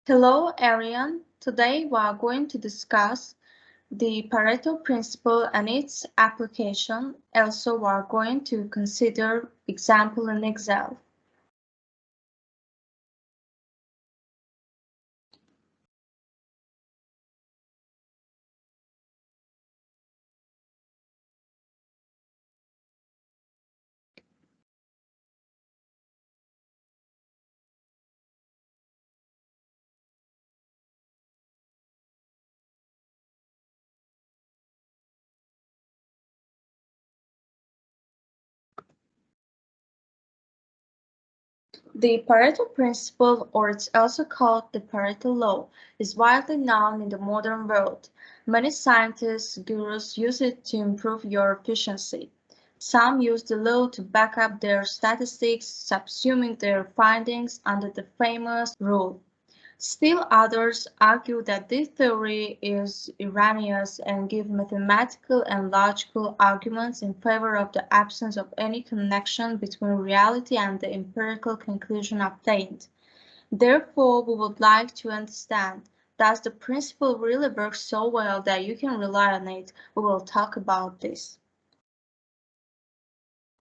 Hello, Ariane. Today we are going to discuss the Pareto Principle and its application. Also, we are going to consider example in Excel. The Pareto Principle, or it's also called the Pareto Law, is widely known in the modern world. Many scientists, gurus use it to improve your efficiency. Some use the law to back up their statistics, subsuming their findings under the famous rule. Still others argue that this theory is erroneous and give mathematical and logical arguments in favor of the absence of any connection between reality and the empirical conclusion obtained. Therefore, we would like to understand, does the principle really work so well that you can rely on it? We will talk about this.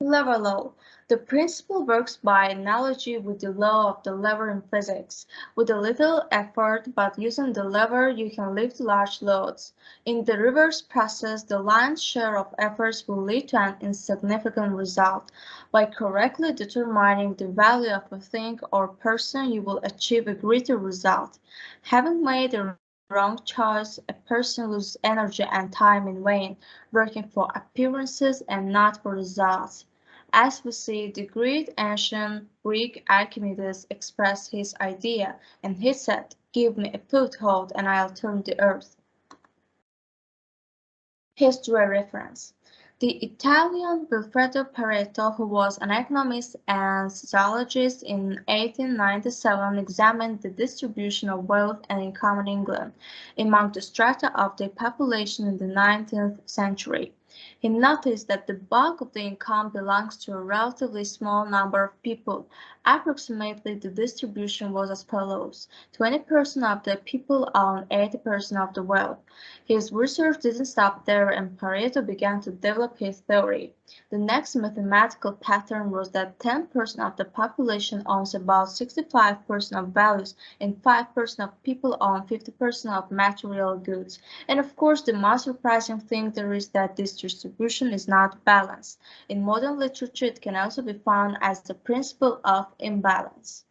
Lever law. The principle works by analogy with the law of the lever in physics. With a little effort but using the lever you can lift large loads. In the reverse process, the lion's share of efforts will lead to an insignificant result. By correctly determining the value of a thing or person you will achieve a greater result. Having made a wrong choice, a person loses energy and time in vain, working for appearances and not for results. As we see, the great ancient Greek Archimedes expressed his idea, and he said, "Give me a foothold and I'll turn the earth." History reference. The Italian Wilfredo Pareto, who was an economist and sociologist in 1897, examined the distribution of wealth and income in England among the strata of the population in the 19th century. He noticed that the bulk of the income belongs to a relatively small number of people. Approximately, the distribution was as follows: 20% of the people own 80% of the wealth. His research didn't stop there, and Pareto began to develop his theory. The next mathematical pattern was that 10% of the population owns about 65% of values, and 5% of people own 50% of material goods. And of course, the most surprising thing there is that this distribution is not balanced. In modern literature, it can also be found as the principle of imbalance.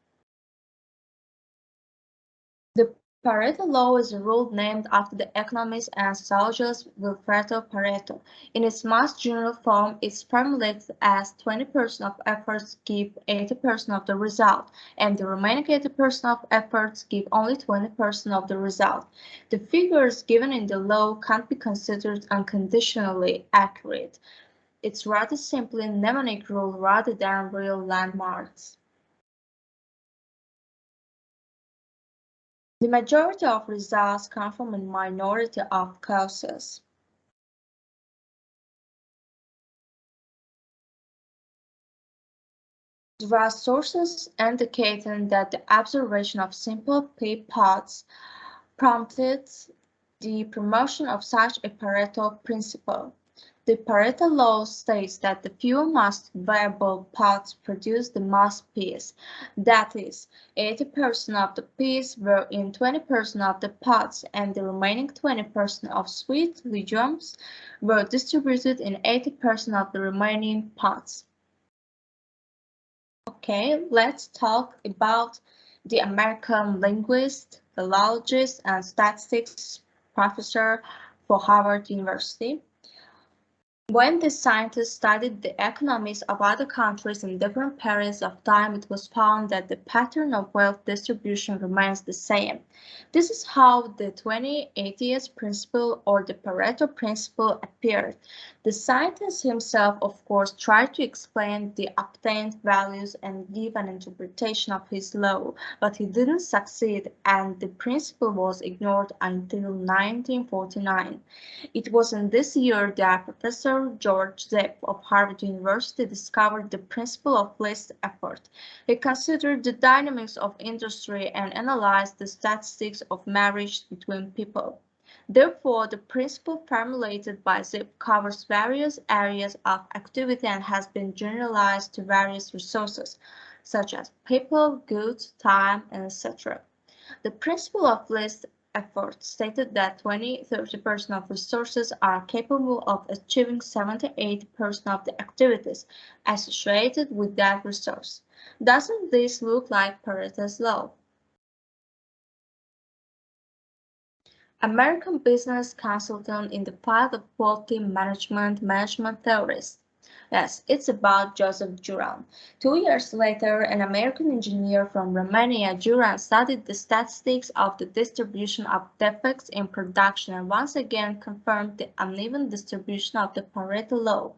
The Pareto law is a rule named after the economist and sociologist Wilfredo Pareto. In its most general form, it's formulated as 20% of efforts give 80% of the result, and the remaining 80% of efforts give only 20% of the result. The figures given in the law can't be considered unconditionally accurate. It's rather simply a mnemonic rule rather than real landmarks. The majority of results come from a minority of causes. There are sources indicating that the observation of simple pea pods prompted the promotion of such a Pareto principle. The Pareto law states that the few most viable pods produce the most peas. That is, 80% of the peas were in 20% of the pods, and the remaining 20% of sweet legumes were distributed in 80% of the remaining pods. Okay, let's talk about the American linguist, philologist, and statistics professor for Harvard University. When the scientists studied the economies of other countries in different periods of time, it was found that the pattern of wealth distribution remains the same. This is how the 20/80 principle, or the Pareto principle, appeared. The scientist himself, of course, tried to explain the obtained values and give an interpretation of his law, but he didn't succeed, and the principle was ignored until 1949. It was in this year that Professor Dr. George Zip of Harvard University discovered the principle of least effort. He considered the dynamics of industry and analyzed the statistics of marriage between people. Therefore, the principle formulated by Zip covers various areas of activity and has been generalized to various resources, such as people, goods, time, etc. The principle of least effort stated that 20–30% of resources are capable of achieving 70–80% of the activities associated with that resource. Doesn't this look like Pareto's law? American business consultant in the field of quality management theories. Yes, it's about Joseph Juran. 2 years later, an American engineer from Romania, Juran, studied the statistics of the distribution of defects in production and once again confirmed the uneven distribution of the Pareto law.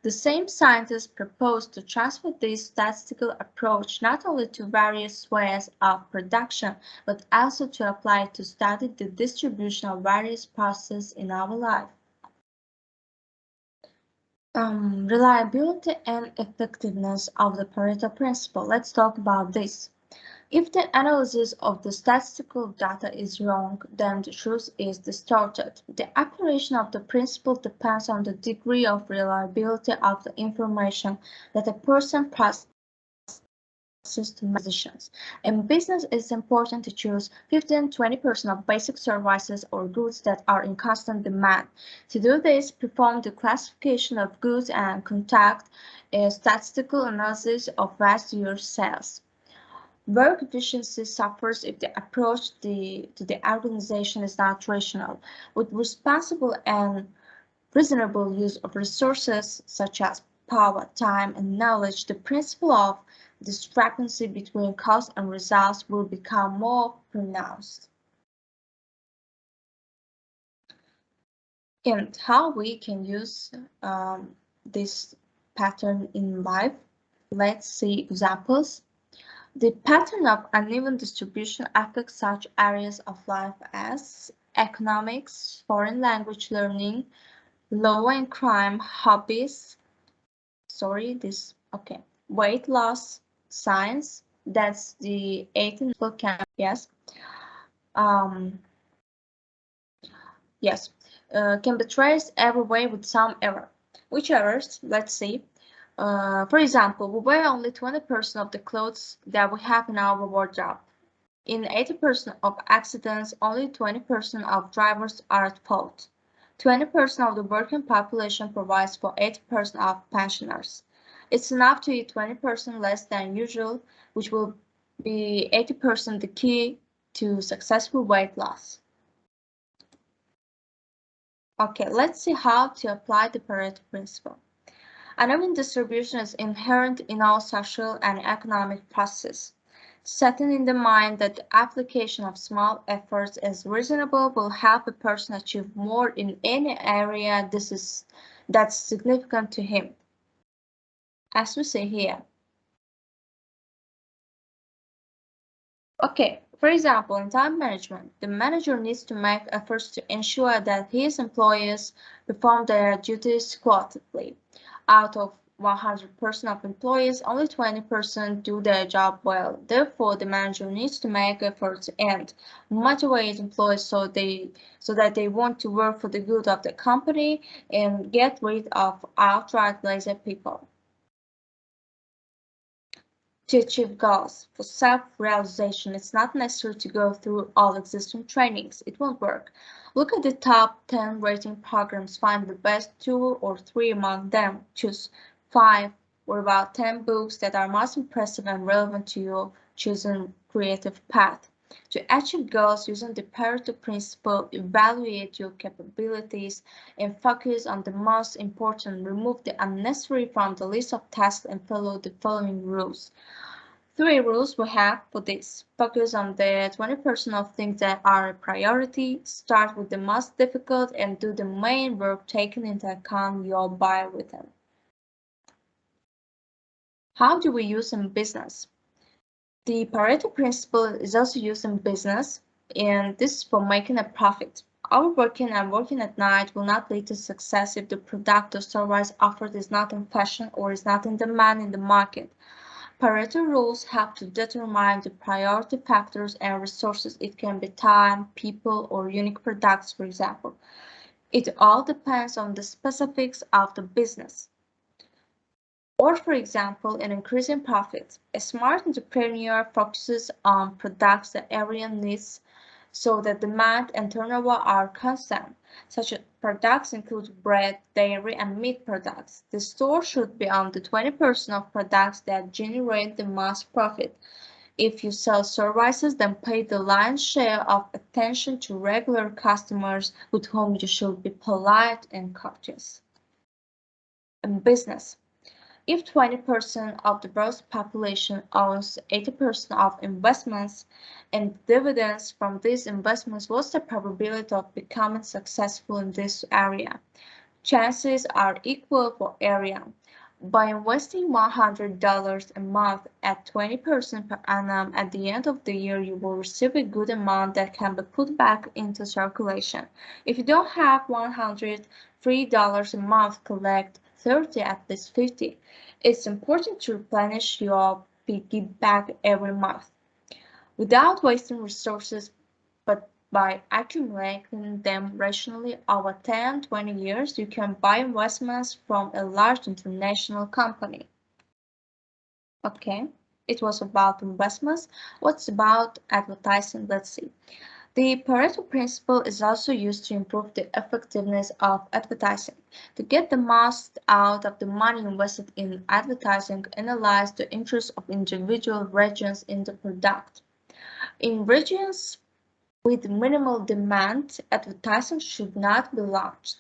The same scientists proposed to transfer this statistical approach not only to various spheres of production, but also to apply it to study the distribution of various processes in our life. Reliability and effectiveness of the Pareto Principle. Let's talk about this. If the analysis of the statistical data is wrong, then the truth is distorted. The application of the principle depends on the degree of reliability of the information that a person processes to make decisions. In business, it is important to choose 15–20% of basic services or goods that are in constant demand. To do this, perform the classification of goods and conduct a statistical analysis of last year's sales. Work efficiency suffers if the approach to the organization is not rational. With responsible and reasonable use of resources such as power, time, and knowledge, the principle of discrepancy between cost and results will become more pronounced. And how we can use this pattern in life. Let's see examples. The pattern of uneven distribution affects such areas of life as economics, foreign language learning, law and crime, hobbies, weight loss, science, that's the 18 camp, yes. Can be traced every way with some error. Which errors? Let's see. For example, we wear only 20% of the clothes that we have in our wardrobe. In 80% of accidents, only 20% of drivers are at fault. 20% of the working population provides for 80% of pensioners. It's enough to eat 20% less than usual, which will be 80% the key to successful weight loss. Okay, let's see how to apply the Pareto Principle. Uneven distribution is inherent in all social and economic processes. Setting in the mind that the application of small efforts is reasonable will help a person achieve more in any area that's significant to him. As we say here. Okay, for example, in time management, the manager needs to make efforts to ensure that his employees perform their duties qualitatively. Out of 100% of employees, only 20% do their job well. Therefore, the manager needs to make efforts and motivate employees so that they want to work for the good of the company and get rid of outright lazy people. To achieve goals for self-realization, it's not necessary to go through all existing trainings. It won't work. Look at the top 10 rating programs, find the best 2 or 3 among them, choose 5 or about 10 books that are most impressive and relevant to your chosen creative path. To achieve goals using the Pareto Principle, evaluate your capabilities and focus on the most important. Remove the unnecessary from the list of tasks and follow the following rules. 3 rules we have for this. Focus on the 20% of things that are a priority. Start with the most difficult and do the main work taking into account your biorhythm. How do we use in business? The Pareto Principle is also used in business, and this is for making a profit. Overworking and working at night will not lead to success if the product or service offered is not in fashion or is not in demand in the market. Pareto rules help to determine the priority factors and resources. It can be time, people, or unique products, for example. It all depends on the specifics of the business. Or, for example, in increasing profits, a smart entrepreneur focuses on products that everyone needs so that demand and turnover are constant. Such products include bread, dairy, and meat products. The store should be on the 20% of products that generate the most profit. If you sell services, then pay the lion's share of attention to regular customers with whom you should be polite and courteous. In business, if 20% of the world's population owns 80% of investments and dividends from these investments, what's the probability of becoming successful in this area? Chances are equal for everyone. By investing $100 a month at 20% per annum, at the end of the year you will receive a good amount that can be put back into circulation. If you don't have $103 a month, collect 30, at least 50. It's important to replenish your piggy bank every month without wasting resources, but by accumulating them rationally over 10-20 years, you can buy investments from a large international company. Okay, it was about investments. What's about advertising? Let's see. The Pareto Principle is also used to improve the effectiveness of advertising. To get the most out of the money invested in advertising, analyze the interests of individual regions in the product. In regions with minimal demand, advertising should not be launched.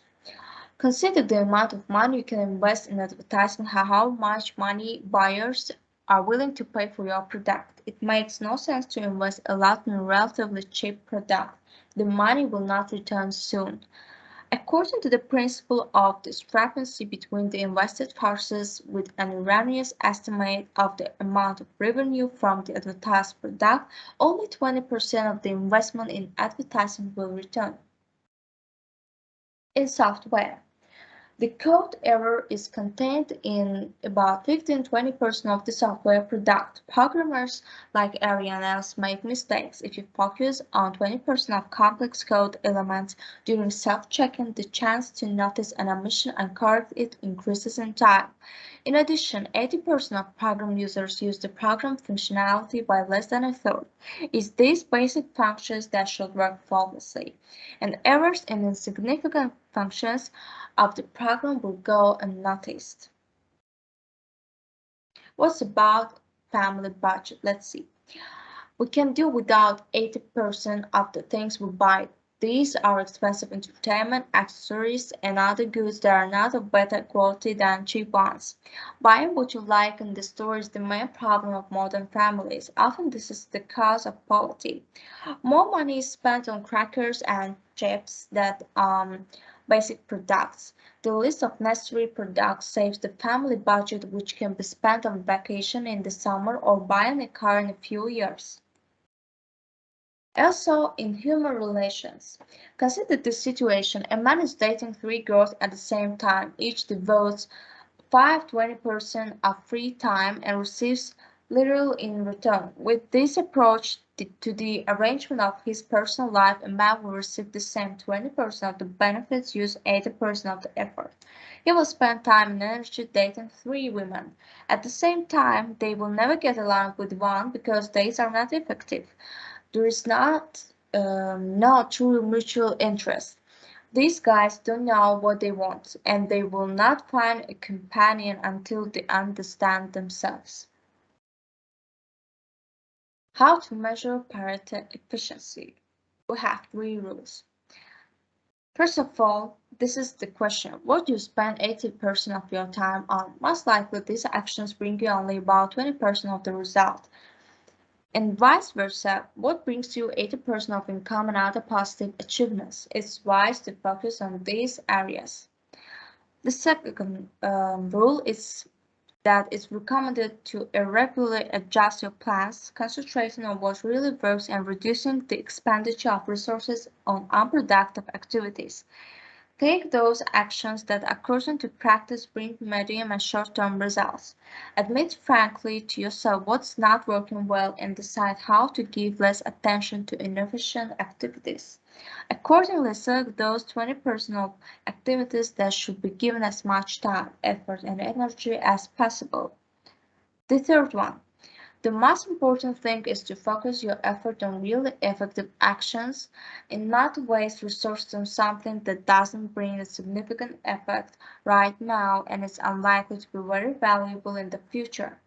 Consider the amount of money you can invest in advertising, how much money buyers are willing to pay for your product. It makes no sense to invest a lot in a relatively cheap product. The money will not return soon. According to the principle of discrepancy between the invested forces with an erroneous estimate of the amount of revenue from the advertised product, only 20% of the investment in advertising will return. In software, the code error is contained in about 15–20% of the software product. Programmers, like everyone else, make mistakes. If you focus on 20% of complex code elements during self-checking, the chance to notice an omission and correct it increases in time. In addition, 80% of program users use the program functionality by less than a third. It's these basic functions that should work flawlessly, and errors in insignificant functions of the program will go unnoticed. What's about family budget? Let's see. We can do without 80% of the things we buy. These are expensive entertainment, accessories, and other goods that are not of better quality than cheap ones. Buying what you like in the store is the main problem of modern families. Often this is the cause of poverty. More money is spent on crackers and chips than basic products. The list of necessary products saves the family budget, which can be spent on vacation in the summer or buying a car in a few years. Also, in human relations, consider this situation. A man is dating three girls at the same time. Each devotes 5–20% of free time and receives little in return. With this approach to the arrangement of his personal life, a man will receive the same 20% of the benefits, use 80% of the effort. He will spend time and energy dating three women. At the same time, they will never get along with one because dates are not effective. There is no true mutual interest. These guys don't know what they want, and they will not find a companion until they understand themselves. How to measure Pareto efficiency? We have three rules. First of all, this is the question: what do you spend 80% of your time on? Most likely, these actions bring you only about 20% of the result. And vice versa, what brings you 80% of income and other positive achievements? It's wise to focus on these areas. The second rule is that it's recommended to irregularly adjust your plans, concentrating on what really works and reducing the expenditure of resources on unproductive activities. Take those actions that, according to practice, bring medium and short-term results. Admit frankly to yourself what's not working well and decide how to give less attention to inefficient activities. Accordingly, select those 20 personal activities that should be given as much time, effort, and energy as possible. The third one. The most important thing is to focus your effort on really effective actions and not waste resources on something that doesn't bring a significant effect right now and is unlikely to be very valuable in the future.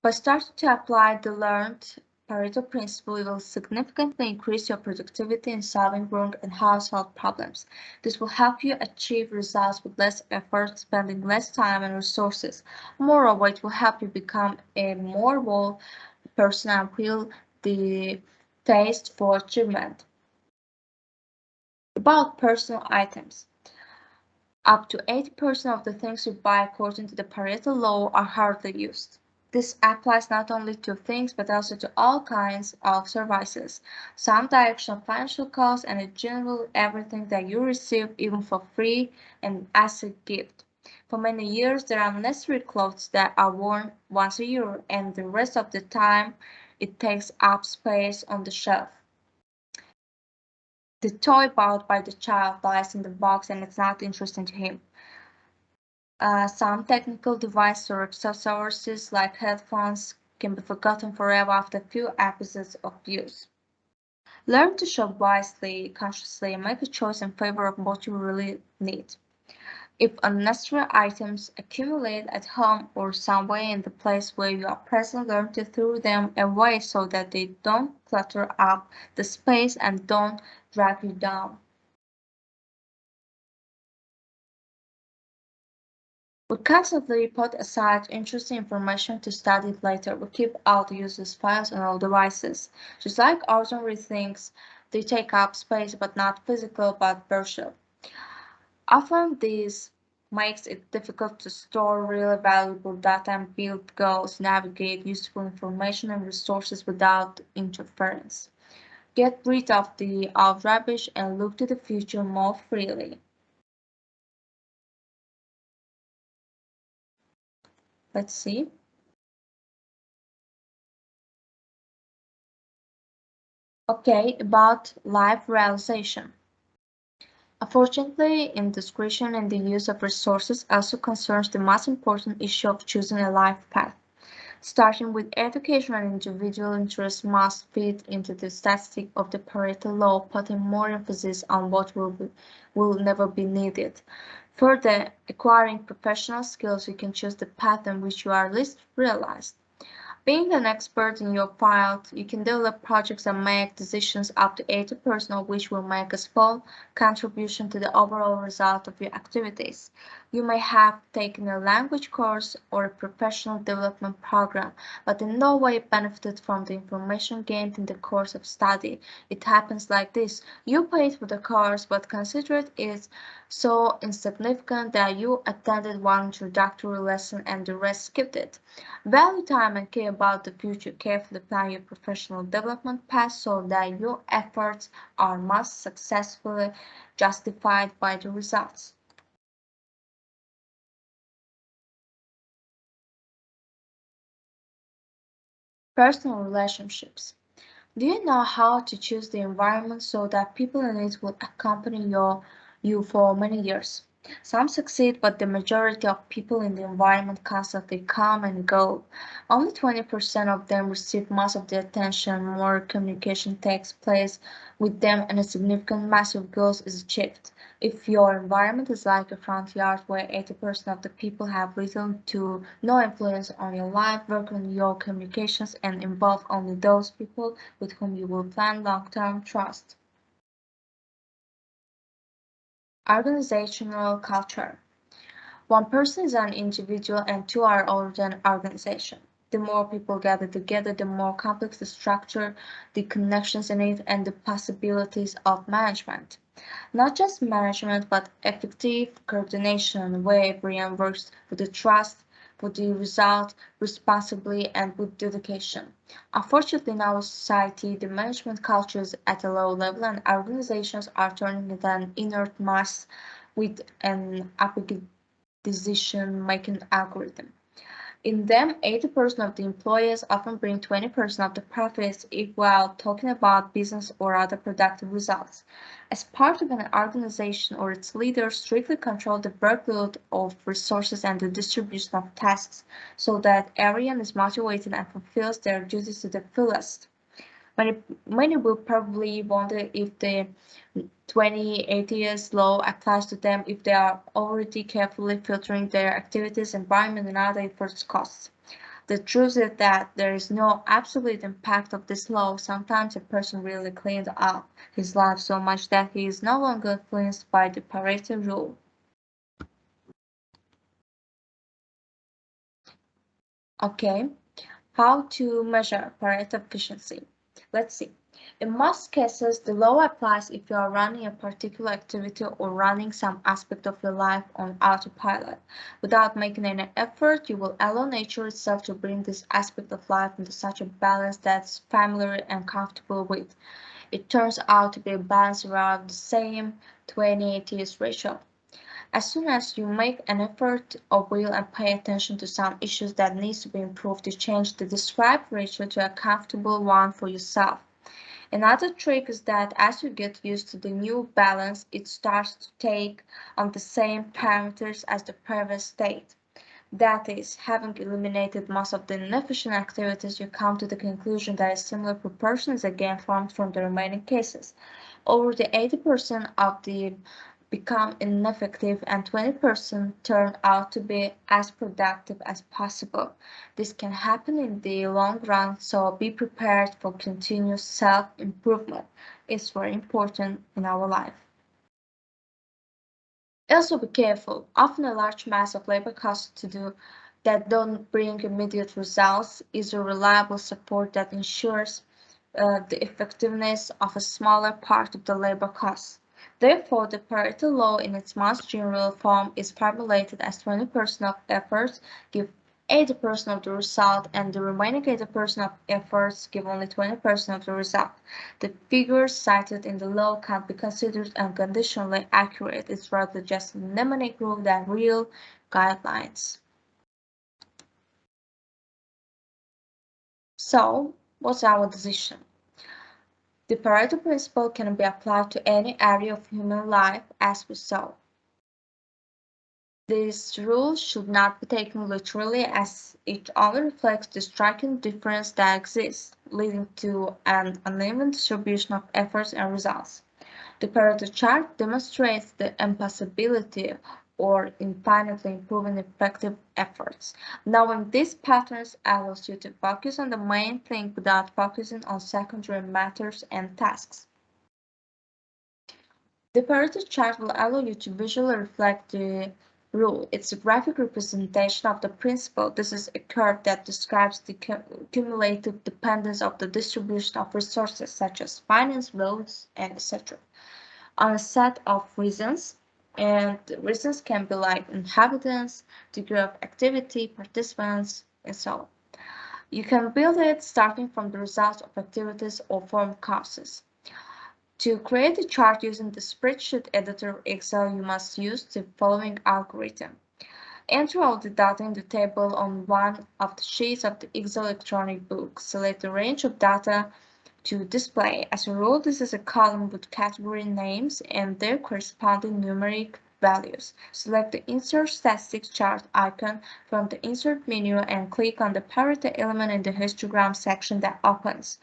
By starting to apply the learned Pareto Principle, you will significantly increase your productivity in solving work and household problems. This will help you achieve results with less effort, spending less time and resources. Moreover, it will help you become a more bold person and feel the taste for achievement. About personal items. Up to 80% of the things you buy according to the Pareto law are hardly used. This applies not only to things but also to all kinds of services, some direction of financial costs, and in general everything that you receive even for free and as a gift. For many years, there are necessary clothes that are worn once a year, and the rest of the time it takes up space on the shelf. The toy bought by the child lies in the box and it's not interesting to him. Some technical devices or accessories like headphones can be forgotten forever after a few episodes of use. Learn to shop wisely, consciously, and make a choice in favor of what you really need. If unnecessary items accumulate at home or somewhere in the place where you are present, learn to throw them away so that they don't clutter up the space and don't drag you down. We constantly put aside interesting information to study it later. We keep out useless files on all devices. Just like ordinary things, they take up space but not physical but virtual. Often this makes it difficult to store really valuable data and build goals, navigate useful information and resources without interference. Get rid of the old rubbish and look to the future more freely. Let's see. Okay, about life realization. Unfortunately, indiscretion in the use of resources also concerns the most important issue of choosing a life path. Starting with education and individual interests must fit into the statistic of the Pareto law, putting more emphasis on what will never be needed. Further, acquiring professional skills, you can choose the path in which you are least realized. Being an expert in your field, you can develop projects and make decisions up to 80% of which will make a small contribution to the overall result of your activities. You may have taken a language course or a professional development program, but in no way benefited from the information gained in the course of study. It happens like this. You paid for the course, but considered it so insignificant that you attended one introductory lesson and the rest skipped it. Value time and care about the future. Carefully plan your professional development path so that your efforts are most successfully justified by the results. Personal relationships. Do you know how to choose the environment so that people in it will accompany you for many years? Some succeed, but the majority of people in the environment constantly come and go. Only 20% of them receive most of the attention, more communication takes place with them, and a significant mass of goals is achieved. If your environment is like a front yard where 80% of the people have little to no influence on your life, work on your communications and involve only those people with whom you will plan long-term trust. Organizational culture. One person is an individual and two are all an organization. The more people gather together, the more complex the structure, the connections in it, and the possibilities of management. Not just management, but effective coordination, where everyone works with the trust, with the result, responsibly, and with dedication. Unfortunately, in our society, the management culture is at a low level, and organizations are turning into an inert mass with an apathetic decision-making algorithm. In them, 80% of the employees often bring 20% of the profits if while talking about business or other productive results. As part of an organization or its leaders strictly control the workload of resources and the distribution of tasks so that everyone is motivated and fulfills their duties to the fullest. Many will probably wonder if the 2080s law applies to them if they are already carefully filtering their activities, environment, and other efforts costs. The truth is that there is no absolute impact of this law. Sometimes a person really cleans up his life so much that he is no longer influenced by the Pareto rule. Okay, how to measure Pareto efficiency? Let's see. In most cases, the law applies if you are running a particular activity or running some aspect of your life on autopilot. Without making any effort, you will allow nature itself to bring this aspect of life into such a balance that's familiar and comfortable with. It turns out to be a balance around the same 20/80 ratio. As soon as you make an effort of will and pay attention to some issues that needs to be improved, you change the described ratio to a comfortable one for yourself. Another trick is that as you get used to the new balance, it starts to take on the same parameters as the previous state. That is, having eliminated most of the inefficient activities, you come to the conclusion that a similar proportion is again formed from the remaining cases. Over the 80% of the become ineffective and 20% turn out to be as productive as possible. This can happen in the long run, so be prepared for continuous self-improvement. It's very important in our life. Also be careful. Often a large mass of labor costs to do that don't bring immediate results is a reliable support that ensures the effectiveness of a smaller part of the labor cost. Therefore, the Pareto law in its most general form is formulated as 20% of efforts give 80% of the result and the remaining 80% of efforts give only 20% of the result. The figures cited in the law can't be considered unconditionally accurate. It's rather just a mnemonic rule than real guidelines. So, what's our decision? The Pareto Principle can be applied to any area of human life as we saw. This rule should not be taken literally as it only reflects the striking difference that exists, leading to an uneven distribution of efforts and results. The Pareto chart demonstrates the impossibility or infinitely improving effective efforts. Knowing these patterns allows you to focus on the main thing without focusing on secondary matters and tasks. The Pareto chart will allow you to visually reflect the rule. It's a graphic representation of the principle. This is a curve that describes the cumulative dependence of the distribution of resources such as finance, loans, and etc. on a set of reasons. And the reasons can be like inhabitants, degree of activity, participants, and so on. You can build it starting from the results of activities or form causes. To create a chart using the spreadsheet editor of Excel, you must use the following algorithm. Enter all the data in the table on one of the sheets of the Excel electronic book. Select the range of data to display. As a rule, this is a column with category names and their corresponding numeric values. Select the Insert Statistics Chart icon from the Insert menu and click on the Pareto element in the histogram section that opens.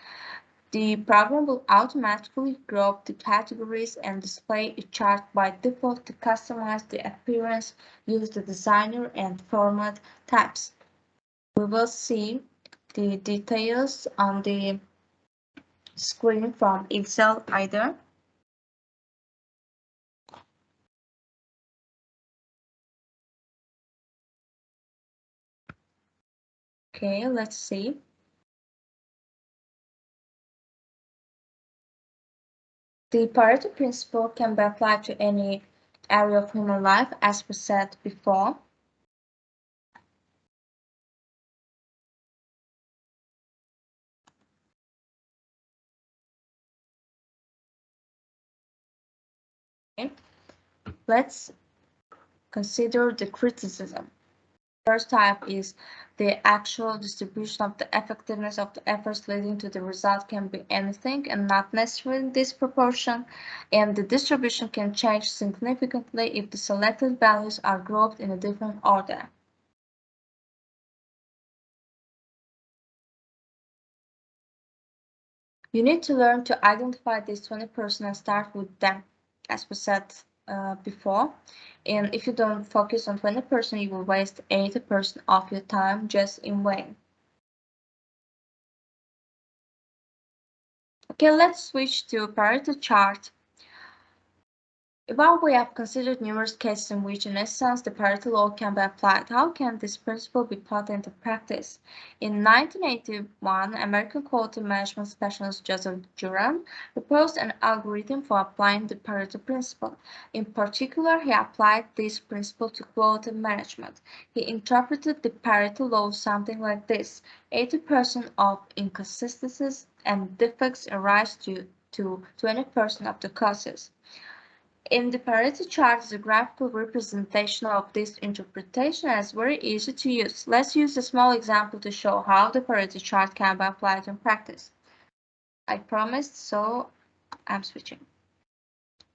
The program will automatically group the categories and display a chart by default. To customize the appearance, use the designer and format tabs. We will see the details on the screen from Excel either. Okay, let's see. The Pareto Principle can be applied to any area of human life, as we said before. Okay. Let's consider the criticism. First type is the actual distribution of the effectiveness of the efforts leading to the result can be anything and not necessarily in this proportion, and the distribution can change significantly if the selected values are grouped in a different order. You need to learn to identify these 20% and start with them, as we said before. And if you don't focus on 20%, you will waste 80% of your time just in vain. Okay, let's switch to Pareto chart. While we have considered numerous cases in which, in essence, the Pareto law can be applied, how can this principle be put into practice? In 1981, American quality management specialist Joseph Juran proposed an algorithm for applying the Pareto principle. In particular, he applied this principle to quality management. He interpreted the Pareto law something like this: 80% of inconsistencies and defects arise due to 20% of the causes. In the Pareto chart is a graphical representation of this interpretation and it's very easy to use. Let's use a small example to show how the Pareto chart can be applied in practice. I promised, so I'm switching.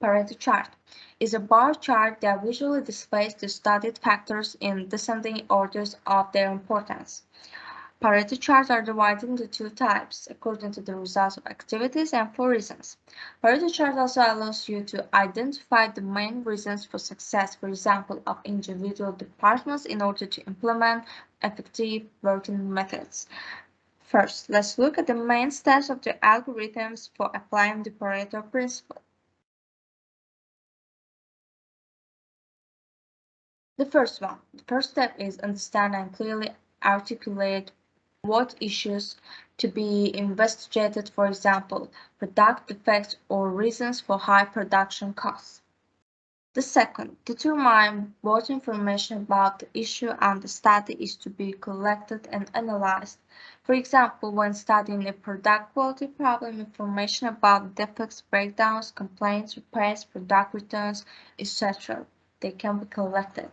Pareto chart is a bar chart that visually displays the studied factors in descending orders of their importance. Pareto charts are divided into two types, according to the results of activities and for reasons. Pareto chart also allows you to identify the main reasons for success, for example, of individual departments in order to implement effective working methods. First, let's look at the main steps of the algorithms for applying the Pareto principle. The first step is understand and clearly articulate what issues to be investigated, for example, product defects or reasons for high production costs. The second, determine what information about the issue and the study is to be collected and analyzed. For example, when studying a product quality problem, information about defects, breakdowns, complaints, repairs, product returns, etc. they can be collected.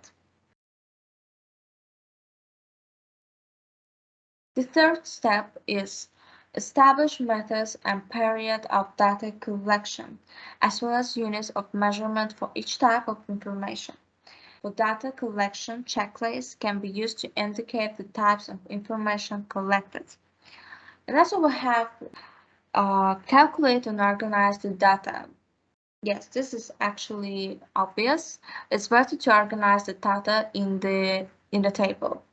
The third step is establish methods and period of data collection, as well as units of measurement for each type of information. For data collection, checklists can be used to indicate the types of information collected. And also we have calculate and organize the data. Yes, this is actually obvious. It's better to organize the data in the table.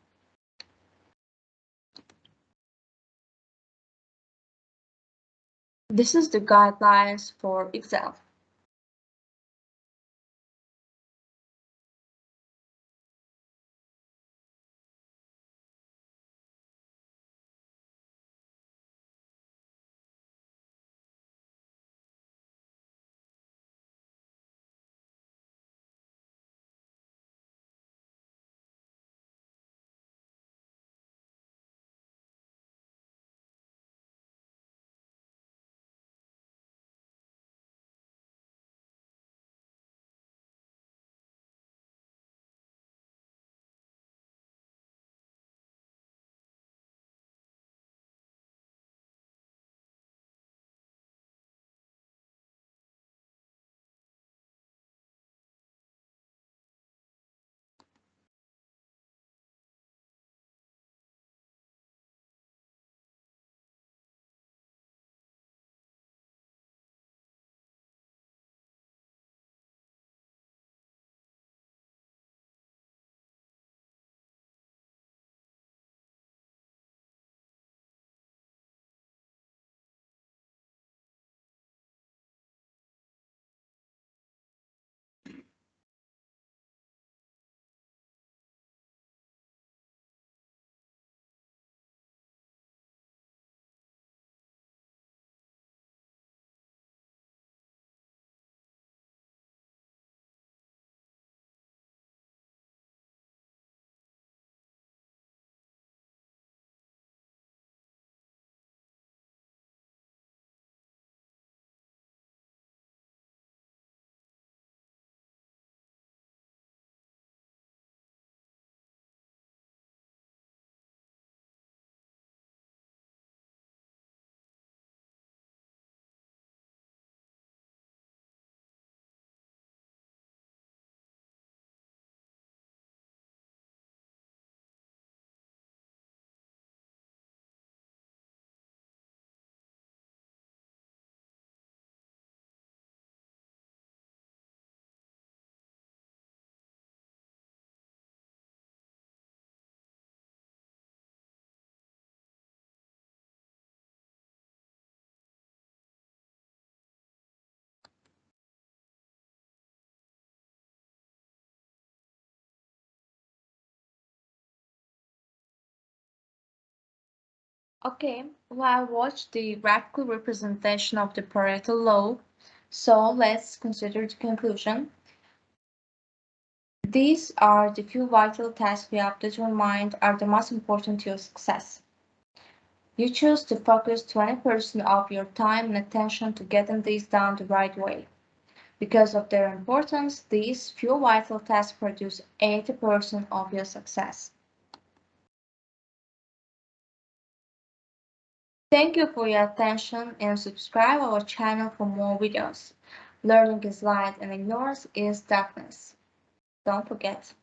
This is the guidelines for Excel. Okay, well, I watched the graphical representation of the Pareto law, so let's consider the conclusion. These are the few vital tasks we have determined are the most important to your success. You choose to focus 20% of your time and attention to getting these done the right way. Because of their importance, these few vital tasks produce 80% of your success. Thank you for your attention and subscribe our channel for more videos. Learning is light and ignorance is darkness. Don't forget.